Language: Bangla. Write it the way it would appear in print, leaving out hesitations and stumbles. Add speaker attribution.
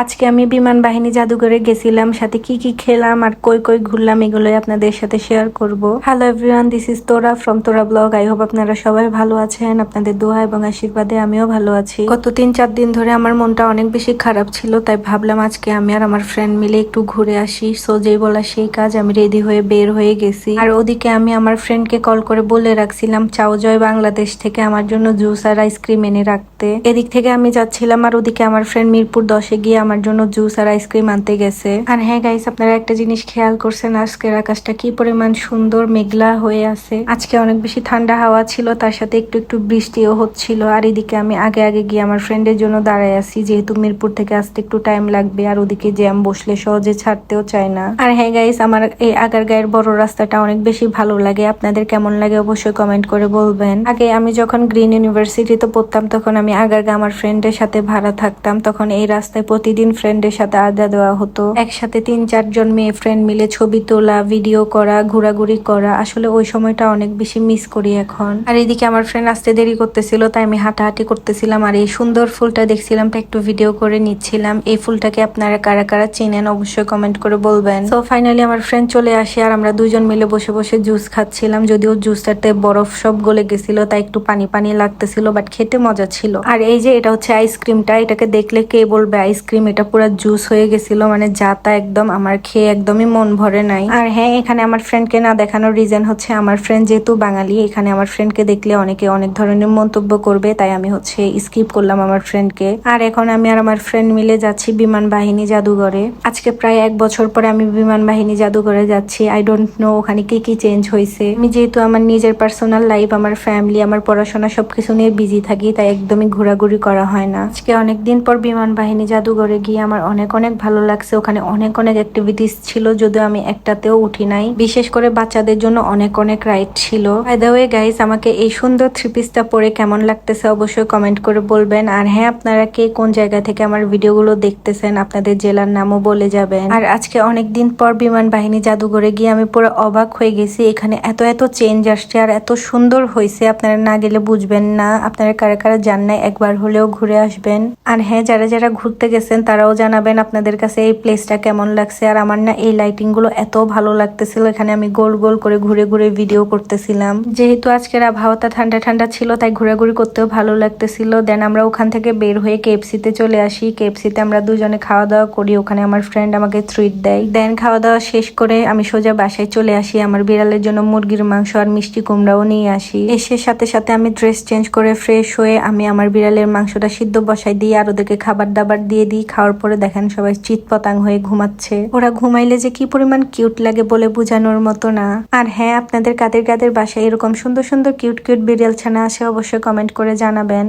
Speaker 1: আজকে আমি বিমান বাহিনী জাদুঘরে গেছিলাম, সাথে কি কি খেলাম আর কই কই ঘুরলাম এগুলোই আপনাদের সাথে শেয়ার করব। হ্যালো এভরিওয়ান, দিস ইজ তোরা ফ্রম তোরা ব্লগ। আই হোপ আপনারা সবাই ভালো আছেন। আপনাদের দোয়া এবং আশীর্বাদে আমিও ভালো আছি। গত 3-4 দিন ধরে আমার মনটা অনেক বেশি খারাপ ছিল, তাই ভাবলাম আজকে আমি আর আমার ফ্রেন্ড মিলে একটু ঘুরে আসি। সো যেই বলা সেই কাজ, আমি রেডি হয়ে বের হয়ে গেছি। আর ওদিকে আমি আমার ফ্রেন্ডকে কল করে বলে রাখছিলাম চাও জয় বাংলাদেশ থেকে আমার জন্য জুস আর আইসক্রিম এনে রাখতে। এদিক থেকে আমি যাচ্ছিলাম আর ওদিকে আমার ফ্রেন্ড মিরপুর 10-এ গিয়ে আমার জন্য জুস আর আইসক্রিম আনতে গেছে। আর হ্যাঁ গাইস, আপনারা একটা জিনিস খেয়াল করছেন, আজকের আকাশটা কি পরিমাণ সুন্দর মেঘলা হয়ে আছে। আজকে অনেক বেশি ঠান্ডা হাওয়া ছিল, তার সাথে একটু একটু বৃষ্টিও হচ্ছিল। আর এদিকে আমি আগে আগে গিয়ে আমার ফ্রেন্ডের জন্য দাঁড়ায় আছি, যেহেতু মিরপুর থেকে আসতে একটু টাইম লাগবে আর ওদিকে জ্যাম বসলে সহজে ছাড়তেও চায় না। আর হ্যাঁ গাইস, আমার এই আগারগাঁয়ের বড় রাস্তাটা অনেক বেশি ভালো লাগে। আপনাদের কেমন লাগে অবশ্যই কমেন্ট করে বলবেন। আগে আমি যখন গ্রিন ইউনিভার্সিটিতে পড়তাম তখন আমি আগারগাঁ আমার ফ্রেন্ডের সাথে ভাড়া থাকতাম। তখন এই রাস্তায় প্রতিদিন ফ্রেন্ডের সাথে আড্ডা দেওয়া হতো। একসাথে 3-4 জন মেয়ে ফ্রেন্ড মিলে ছবি তোলা, ভিডিও করা, ঘোরাঘুরি করা। আসলে ওই সময়টা অনেক বেশি মিস করি এখন। আর এদিকে আমার ফ্রেন্ড আসতে দেরি করতেছিল, তাই আমি হাঁটাহাঁটি করতেছিলাম আর এই সুন্দর ফুলটা দেখছিলাম, তাই একটু ভিডিও করে নিচ্ছিলাম। এই ফুলটাকে আপনারা কারা কারা চেনেন অবশ্যই কমেন্ট করে বলবেন। তো ফাইনালি আমার ফ্রেন্ড চলে আসে আর আমরা দুজন মিলে বসে বসে জুস খাচ্ছিলাম। যদিও জুসটাতে বরফ সব গলে গেছিল, তাই একটু পানি পানি লাগতেছিল, বাট খেতে মজা ছিল। আর এই যে এটা হচ্ছে আইসক্রিমটা, এটাকে দেখলে কে বলবে আইসক্রিম, এটা পুরো জুস হয়ে গেছিল, মানে যাতা একদম। আমার খেয়ে একদমই মন ভরে নাই। আর হ্যাঁ, এখানে আমার ফ্রেন্ডকে না দেখানোর রিজন হচ্ছে আমার ফ্রেন্ড যেহেতু বাঙালি, এখানে আমার ফ্রেন্ডকে দেখলে অনেকে অনেক ধরনের মন্তব্য করবে, তাই আমি হচ্ছে স্কিপ করলাম আমার ফ্রেন্ডকে। আর এখন আমি আর আমার ফ্রেন্ড মিলে যাচ্ছি বিমান বাহিনী জাদুঘরে। আজকে প্রায় 1 বছর পরে আমি বিমান বাহিনী জাদুঘরে যাচ্ছি। আই ডোন্ট নো ওখানে কি কি চেঞ্জ হয়েছে। আমি যেহেতু আমার নিজের পার্সোনাল লাইফ, আমার ফ্যামিলি, আমার পড়াশোনা সবকিছু নিয়ে বিজি থাকি, তাই একদমই ঘোরাঘুরি করা হয় না। আজকে অনেকদিন পর বিমান বাহিনী জাদুঘরে গিয়ে আমার অনেক অনেক ভালো লাগছে। ওখানে অনেক অনেক অ্যাক্টিভিটিস ছিল, যদিও আমি একটাতেও উঠি নাই। বিশেষ করে বাচ্চাদের জন্য অনেক অনেক রাইড ছিল। বাই দ্য ওয়ে গাইস, আমাকে এই সুন্দর 3 পিসটা পরে কেমন লাগতেছে অবশ্যই কমেন্ট করে বলবেন। আর হ্যাঁ, আপনারা কে কোন জায়গা থেকে আমার ভিডিওগুলো দেখতেছেন আপনাদের জেলার নামও বলে যাবেন। আর আজকে অনেকদিন পর বিমান বাহিনী জাদুঘরে গিয়ে আমি পুরো অবাক হয়ে গেছি। এখানে এত এত চেঞ্জ আসছে আর এত সুন্দর হয়েছে, আপনারা না গেলে বুঝবেন না। আপনারা কারা কারা জান না, একবার হলেও ঘুরে আসবেন। আর হ্যাঁ, যারা যারা ঘুরতে গেছেন তারাও জানাবেন আপনাদের কাছে এই প্লেসটা কেমন লাগছে। আর আমার না এই লাইটিং গুলো এত ভালো লাগতেছিল, এখানে আমি গোল গোল করে ঘুরে ঘুরে ভিডিও করতেছিলাম। যেহেতু আজকের আবহাওয়াটা ঠান্ডা ঠান্ডা ছিল, তাই ঘোরাঘুরি করতেও ভালো লাগতেছিল। দেন আমরা ওখান থেকে বের হয়ে কেএফসিতে চলে আসি। কেএফসিতে আমরা দুজনে খাওয়া দাওয়া করি, ওখানে আমার ফ্রেন্ড আমাকে ট্রিট দেয়। দেন খাওয়া দাওয়া শেষ করে আমি সোজা বাসায় চলে আসি। আমার বিড়ালের জন্য মুরগির মাংস আর মিষ্টি কুমড়াও নিয়ে আসি। এসে সাথে সাথে আমি ড্রেস চেঞ্জ করে ফ্রেশ হয়ে আমি আমার বিড়ালের মাংসটা সিদ্ধ বসাই দিই আর ওদেরকে খাবার দাবার দিয়ে দিই। খাওয়ার পরে দেখেন সবাই চিৎপতাং হয়ে ঘুমাচ্ছে। ওরা ঘুমাইলে যে কি পরিমাণ কিউট লাগে বলে বোঝানোর মতো না। আর হ্যাঁ, আপনাদের কাদের কাদের বাসায় এরকম সুন্দর সুন্দর কিউট কিউট বিড়াল ছানা আসে অবশ্যই কমেন্ট করে জানাবেন।